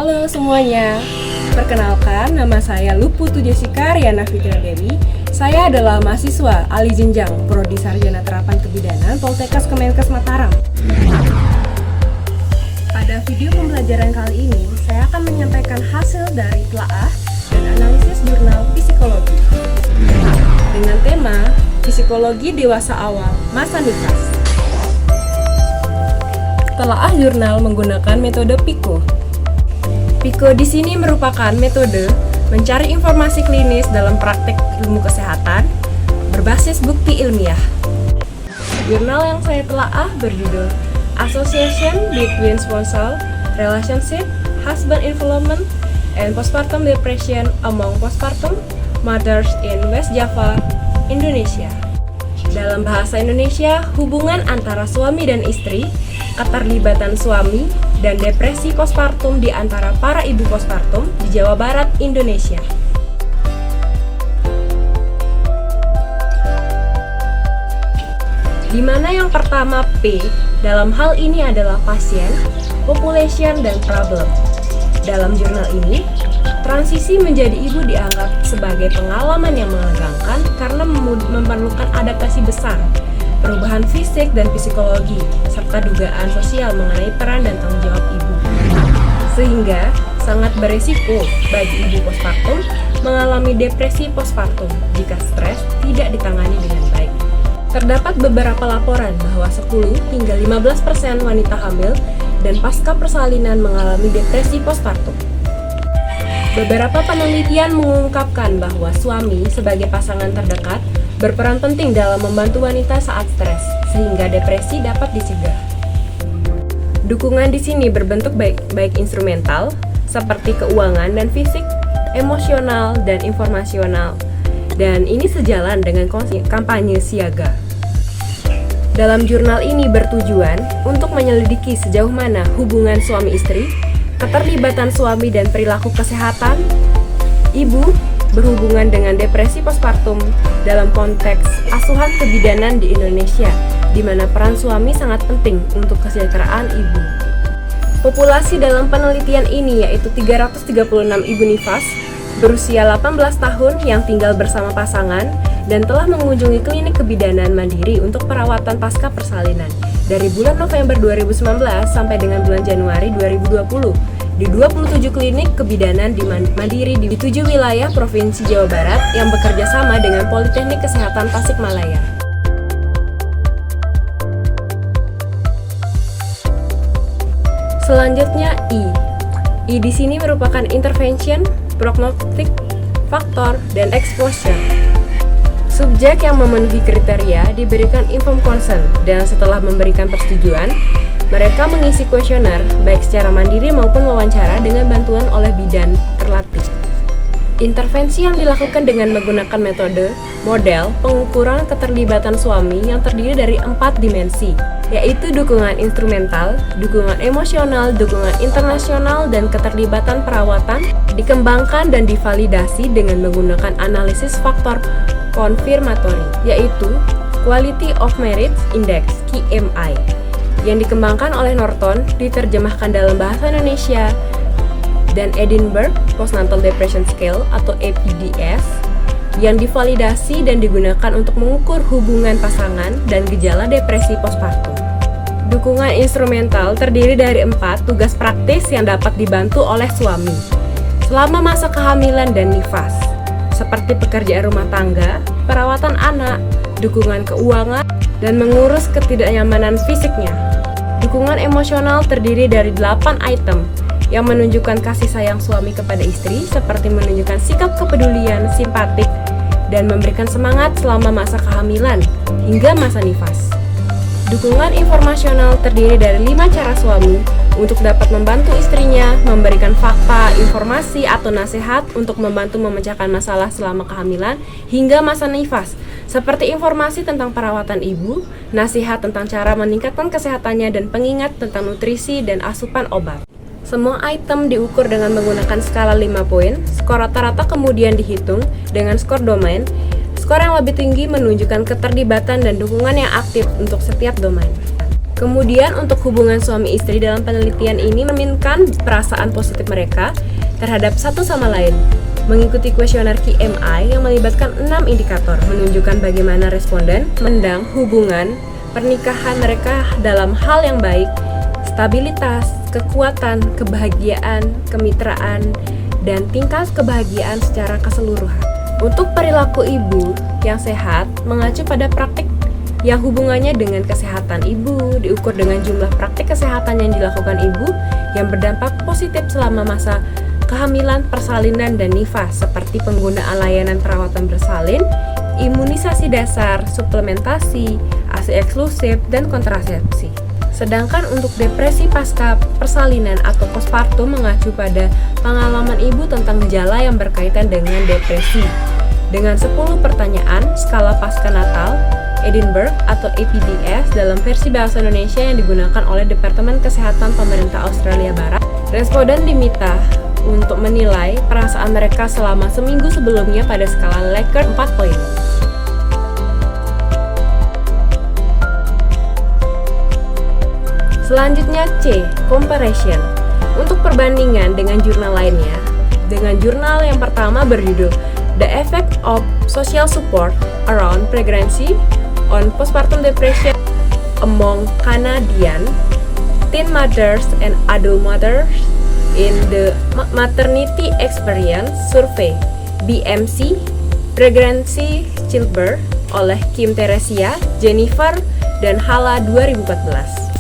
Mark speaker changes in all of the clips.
Speaker 1: Halo semuanya, perkenalkan nama saya Luputu Jessica Riana Fitria Dewi. Saya adalah mahasiswa alih jenjang Prodi Sarjana Terapan Kebidanan Poltekkes Kemenkes Mataram. Pada video pembelajaran kali ini, saya akan menyampaikan hasil dari telaah dan analisis jurnal psikologi dengan tema Psikologi Dewasa Awal Masa Nifas. Telaah jurnal menggunakan metode PICO. PICO di sini merupakan metode mencari informasi klinis dalam praktek ilmu kesehatan berbasis bukti ilmiah. Jurnal yang saya telaah berjudul Association Between Spousal Relationship, Husband Involvement, and Postpartum Depression Among Postpartum Mothers in West Java, Indonesia. Dalam bahasa Indonesia, hubungan antara suami dan istri, keterlibatan suami, dan depresi postpartum di antara para ibu postpartum di Jawa Barat, Indonesia. Di mana yang pertama P dalam hal ini adalah pasien, population, dan problem. Dalam jurnal ini, transisi menjadi ibu dianggap sebagai pengalaman yang menegangkan karena memerlukan adaptasi besar, perubahan fisik dan psikologi, serta dugaan sosial mengenai peran dan tanggung jawab ibu. Sehingga sangat beresiko bagi ibu postpartum mengalami depresi postpartum jika stres tidak ditangani dengan baik. Terdapat beberapa laporan bahwa 10 hingga 15% wanita hamil dan pasca persalinan mengalami depresi postpartum. Beberapa penelitian mengungkapkan bahwa suami sebagai pasangan terdekat berperan penting dalam membantu wanita saat stres, sehingga depresi dapat dicegah. Dukungan di sini berbentuk baik instrumental, seperti keuangan dan fisik, emosional, dan informasional. Dan ini sejalan dengan kampanye siaga. Dalam jurnal ini bertujuan untuk menyelidiki sejauh mana hubungan suami istri, keterlibatan suami dan perilaku kesehatan ibu berhubungan dengan depresi postpartum dalam konteks asuhan kebidanan di Indonesia, di mana peran suami sangat penting untuk kesejahteraan ibu. Populasi dalam penelitian ini yaitu 336 ibu nifas berusia 18 tahun yang tinggal bersama pasangan dan telah mengunjungi klinik kebidanan mandiri untuk perawatan pasca persalinan dari bulan November 2019 sampai dengan bulan Januari 2020 di 27 klinik kebidanan di mandiri di 7 wilayah Provinsi Jawa Barat yang bekerja sama dengan Politeknik Kesehatan Tasikmalaya. Selanjutnya I. I di sini merupakan intervention, prognostic, faktor, dan exposure. Subjek yang memenuhi kriteria diberikan informed consent dan setelah memberikan persetujuan, mereka mengisi kuesioner baik secara mandiri maupun wawancara dengan bantuan oleh bidan terlatih. Intervensi yang dilakukan dengan menggunakan metode model pengukuran keterlibatan suami yang terdiri dari 4 dimensi, yaitu dukungan instrumental, dukungan emosional, dukungan internasional, dan keterlibatan perawatan, dikembangkan dan divalidasi dengan menggunakan analisis faktor konfirmatori, yaitu Quality of Marriage Index (QMI), yang dikembangkan oleh Norton, diterjemahkan dalam bahasa Indonesia, dan Edinburgh Postnatal Depression Scale atau EPDS, yang divalidasi dan digunakan untuk mengukur hubungan pasangan dan gejala depresi postpartum. Dukungan instrumental terdiri dari 4 tugas praktis yang dapat dibantu oleh suami selama masa kehamilan dan nifas, seperti pekerjaan rumah tangga, perawatan anak, dukungan keuangan, dan mengurus ketidaknyamanan fisiknya. Dukungan emosional terdiri dari 8 item yang menunjukkan kasih sayang suami kepada istri, seperti menunjukkan sikap kepedulian, simpatik, dan memberikan semangat selama masa kehamilan hingga masa nifas. Dukungan informasional terdiri dari 5 cara suami untuk dapat membantu istrinya, memberikan fakta, informasi, atau nasihat untuk membantu memecahkan masalah selama kehamilan hingga masa nifas, seperti informasi tentang perawatan ibu, nasihat tentang cara meningkatkan kesehatannya, dan pengingat tentang nutrisi dan asupan obat. Semua item diukur dengan menggunakan skala 5 poin, skor rata-rata kemudian dihitung dengan skor domain. Skor yang lebih tinggi menunjukkan keterlibatan dan dukungan yang aktif untuk setiap domain. Kemudian untuk hubungan suami istri dalam penelitian ini mencerminkan perasaan positif mereka terhadap satu sama lain. Mengikuti kuesioner QMI yang melibatkan 6 indikator menunjukkan bagaimana responden memandang hubungan pernikahan mereka dalam hal yang baik, stabilitas, kekuatan, kebahagiaan, kemitraan, dan tingkat kebahagiaan secara keseluruhan. Untuk perilaku ibu yang sehat mengacu pada praktik yang hubungannya dengan kesehatan ibu, diukur dengan jumlah praktik kesehatan yang dilakukan ibu yang berdampak positif selama masa kehamilan, persalinan, dan nifas, seperti penggunaan layanan perawatan bersalin, imunisasi dasar, suplementasi, ASI eksklusif, dan kontrasepsi. Sedangkan untuk depresi pasca persalinan atau postpartum mengacu pada pengalaman ibu tentang gejala yang berkaitan dengan depresi. Dengan 10 pertanyaan, skala pasca natal, Edinburgh atau APDS dalam versi bahasa Indonesia yang digunakan oleh Departemen Kesehatan Pemerintah Australia Barat, responden diminta untuk menilai perasaan mereka selama seminggu sebelumnya pada skala Likert 4 poin. Selanjutnya C. Comparison. Untuk perbandingan dengan jurnal lainnya, dengan jurnal yang pertama berjudul The Effect of Social Support Around Pregnancy on Postpartum Depression Among Canadian Teen Mothers and Adult Mothers in the Maternity Experience Survey BMC Pregnancy Childbirth oleh Kim Teresia, Jennifer, dan Hala 2014.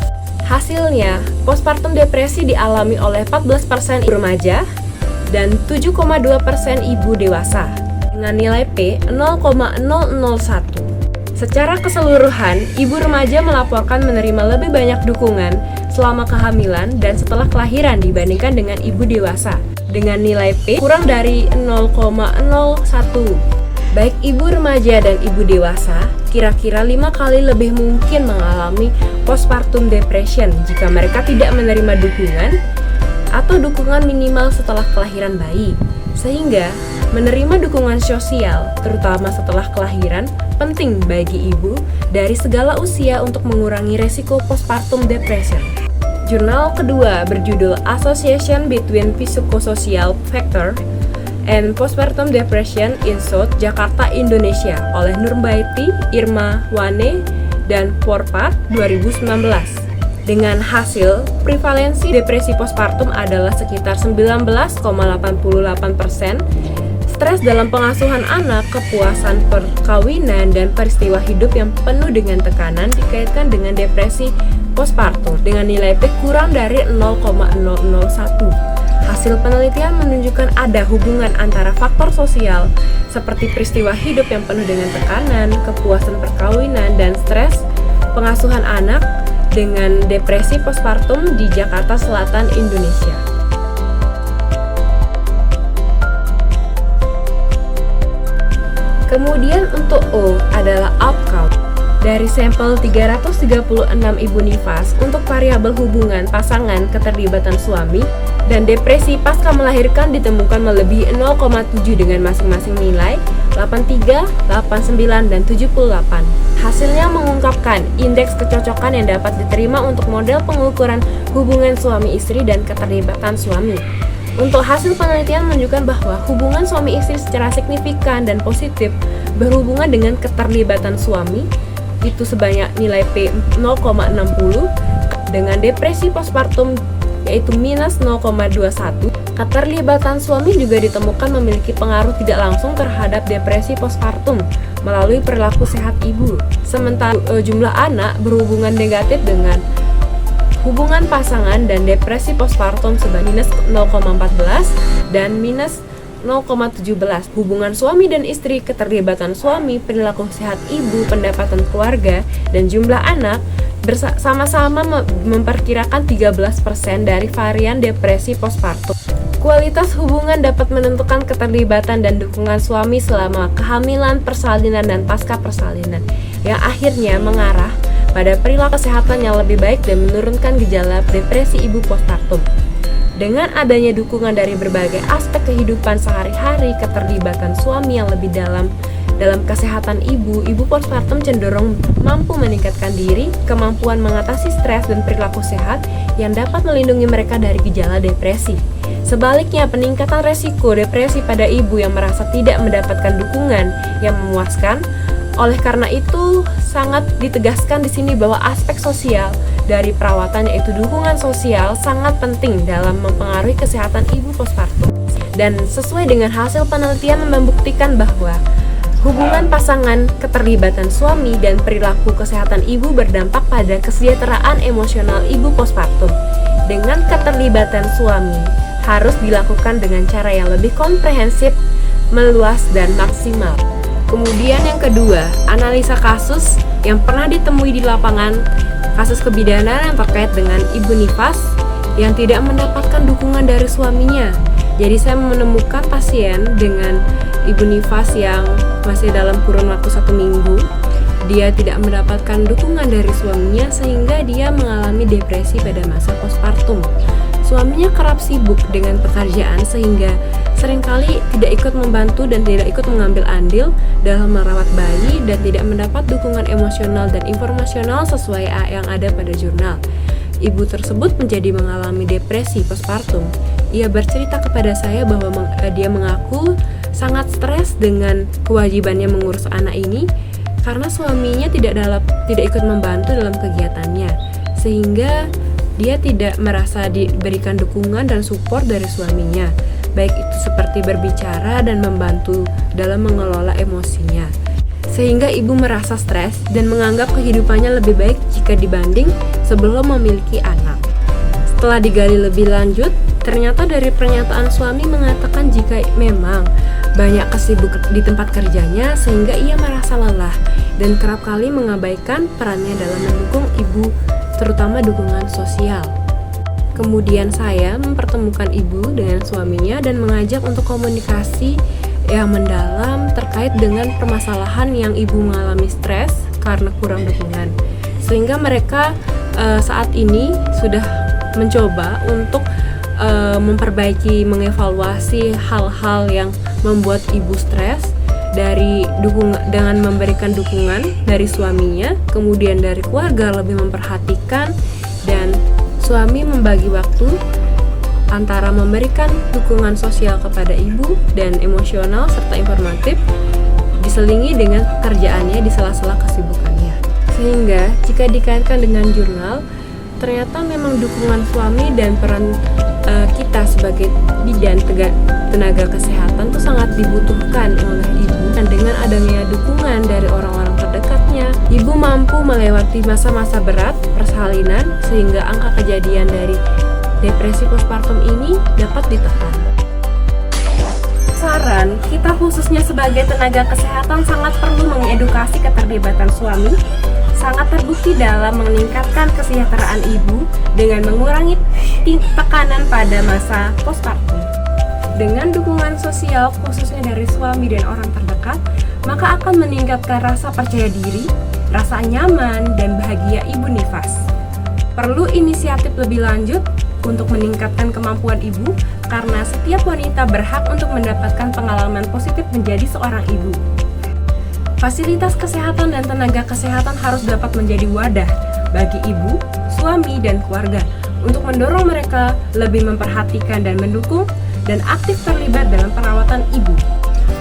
Speaker 1: Hasilnya, postpartum depresi dialami oleh 14% ibu remaja dan 7,2% ibu dewasa dengan nilai P 0,001. Secara keseluruhan, ibu remaja melaporkan menerima lebih banyak dukungan selama kehamilan dan setelah kelahiran dibandingkan dengan ibu dewasa dengan nilai P kurang dari 0,01. Baik ibu remaja dan ibu dewasa kira-kira 5 kali lebih mungkin mengalami postpartum depression jika mereka tidak menerima dukungan atau dukungan minimal setelah kelahiran bayi. Sehingga menerima dukungan sosial, terutama setelah kelahiran, penting bagi ibu dari segala usia untuk mengurangi resiko postpartum depression. Jurnal kedua berjudul Association Between Psychosocial Factor and Postpartum Depression in South Jakarta, Indonesia oleh Nurbaiti, Irma, Wane, dan Porpat 2019. Dengan hasil, prevalensi depresi postpartum adalah sekitar 19,88%, stres dalam pengasuhan anak, kepuasan perkawinan, dan peristiwa hidup yang penuh dengan tekanan dikaitkan dengan depresi postpartum dengan nilai P kurang dari 0,001. Hasil penelitian menunjukkan ada hubungan antara faktor sosial seperti peristiwa hidup yang penuh dengan tekanan, kepuasan perkawinan, dan stres pengasuhan anak dengan depresi postpartum di Jakarta Selatan, Indonesia. Kemudian untuk O adalah outcome. Dari sampel 336 ibu nifas untuk variabel hubungan pasangan keterlibatan suami dan depresi pasca melahirkan ditemukan melebihi 0,7 dengan masing-masing nilai 83, 89, dan 78. Hasilnya mengungkapkan indeks kecocokan yang dapat diterima untuk model pengukuran hubungan suami istri dan keterlibatan suami. Untuk hasil penelitian menunjukkan bahwa hubungan suami istri secara signifikan dan positif berhubungan dengan keterlibatan suami itu sebanyak nilai P 0,60, dengan depresi postpartum yaitu minus 0,21. Keterlibatan suami juga ditemukan memiliki pengaruh tidak langsung terhadap depresi postpartum melalui perilaku sehat ibu. Sementara jumlah anak berhubungan negatif dengan hubungan pasangan dan depresi postpartum sebanyak minus 0,14 dan minus 0,17. Hubungan suami dan istri, keterlibatan suami, perilaku sehat ibu, pendapatan keluarga, dan jumlah anak bersama-sama memperkirakan 13% dari varian depresi postpartum. Kualitas hubungan dapat menentukan keterlibatan dan dukungan suami selama kehamilan, persalinan, dan pasca persalinan, yang akhirnya mengarah pada perilaku kesehatan yang lebih baik dan menurunkan gejala depresi ibu postpartum. Dengan adanya dukungan dari berbagai aspek kehidupan sehari-hari, keterlibatan suami yang lebih dalam Dalam kesehatan ibu postpartum cenderung mampu meningkatkan diri, kemampuan mengatasi stres dan perilaku sehat yang dapat melindungi mereka dari gejala depresi. Sebaliknya, peningkatan resiko depresi pada ibu yang merasa tidak mendapatkan dukungan yang memuaskan. Oleh karena itu, sangat ditegaskan di sini bahwa aspek sosial dari perawatan, yaitu dukungan sosial, sangat penting dalam mempengaruhi kesehatan ibu postpartum. Dan sesuai dengan hasil penelitian membuktikan bahwa hubungan pasangan, keterlibatan suami, dan perilaku kesehatan ibu berdampak pada kesejahteraan emosional ibu postpartum. Dengan keterlibatan suami harus dilakukan dengan cara yang lebih komprehensif, meluas, dan maksimal. Kemudian yang kedua, analisa kasus yang pernah ditemui di lapangan, kasus kebidanan yang terkait dengan ibu nifas yang tidak mendapatkan dukungan dari suaminya. Jadi saya menemukan pasien dengan ibu nifas yang masih dalam kurun waktu 1 minggu. Dia tidak mendapatkan dukungan dari suaminya sehingga dia mengalami depresi pada masa postpartum. Suaminya kerap sibuk dengan pekerjaan sehingga seringkali tidak ikut membantu dan tidak ikut mengambil andil dalam merawat bayi dan tidak mendapat dukungan emosional dan informasional sesuai yang ada pada jurnal. Ibu tersebut menjadi mengalami depresi postpartum. Ia bercerita kepada saya bahwa dia mengaku sangat stres dengan kewajibannya mengurus anak ini karena suaminya tidak ikut membantu dalam kegiatannya, sehingga dia tidak merasa diberikan dukungan dan support dari suaminya, baik itu seperti berbicara dan membantu dalam mengelola emosinya. Sehingga ibu merasa stres dan menganggap kehidupannya lebih baik jika dibanding sebelum memiliki anak. Setelah digali lebih lanjut, ternyata dari pernyataan suami mengatakan jika memang banyak kesibukan di tempat kerjanya sehingga ia merasa lelah dan kerap kali mengabaikan perannya dalam mendukung ibu, terutama dukungan sosial. Kemudian saya mempertemukan ibu dengan suaminya dan mengajak untuk komunikasi yang mendalam terkait dengan permasalahan yang ibu mengalami stres karena kurang dukungan. Sehingga mereka saat ini sudah mencoba untuk memperbaiki, mengevaluasi hal-hal yang membuat ibu stres dengan memberikan dukungan dari suaminya, kemudian dari keluarga lebih memperhatikan, dan suami membagi waktu antara memberikan dukungan sosial kepada ibu dan emosional serta informatif diselingi dengan pekerjaannya di sela-sela kesibukannya. Sehingga jika dikaitkan dengan jurnal, ternyata memang dukungan suami dan peran kita sebagai bidan tenaga kesehatan itu sangat dibutuhkan oleh ibu, dan dengan adanya dukungan dari orang-orang terdekatnya, ibu mampu melewati masa-masa berat persalinan sehingga angka kejadian dari depresi postpartum ini dapat ditekan. Saran, kita khususnya sebagai tenaga kesehatan sangat perlu mengedukasi keterlibatan suami. Sangat terbukti dalam meningkatkan kesejahteraan ibu dengan mengurangi tekanan pada masa postpartum. Dengan dukungan sosial khususnya dari suami dan orang terdekat, maka akan meningkatkan rasa percaya diri, rasa nyaman, dan bahagia ibu nifas. Perlu inisiatif lebih lanjut untuk meningkatkan kemampuan ibu karena setiap wanita berhak untuk mendapatkan pengalaman positif menjadi seorang ibu. Fasilitas kesehatan dan tenaga kesehatan harus dapat menjadi wadah bagi ibu, suami, dan keluarga untuk mendorong mereka lebih memperhatikan dan mendukung dan aktif terlibat dalam perawatan ibu.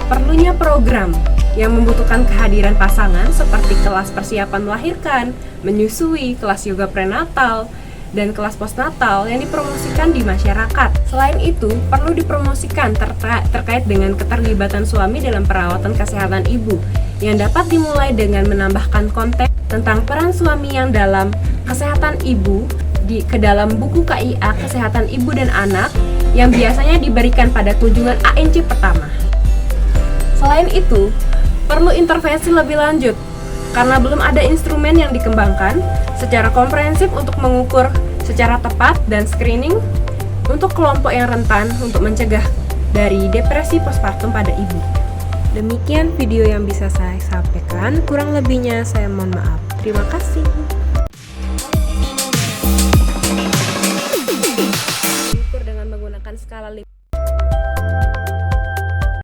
Speaker 1: Perlunya program yang membutuhkan kehadiran pasangan seperti kelas persiapan melahirkan, menyusui, kelas yoga prenatal, dan kelas postnatal yang dipromosikan di masyarakat. Selain itu, perlu dipromosikan terkait dengan keterlibatan suami dalam perawatan kesehatan ibu, yang dapat dimulai dengan menambahkan konten tentang peran suami yang dalam kesehatan ibu ke dalam buku KIA Kesehatan Ibu dan Anak yang biasanya diberikan pada kunjungan ANC pertama. Selain itu, perlu intervensi lebih lanjut karena belum ada instrumen yang dikembangkan secara komprehensif untuk mengukur secara tepat dan screening untuk kelompok yang rentan untuk mencegah dari depresi postpartum pada ibu. Demikian video yang bisa saya sampaikan, kurang lebihnya saya mohon maaf. Terima kasih.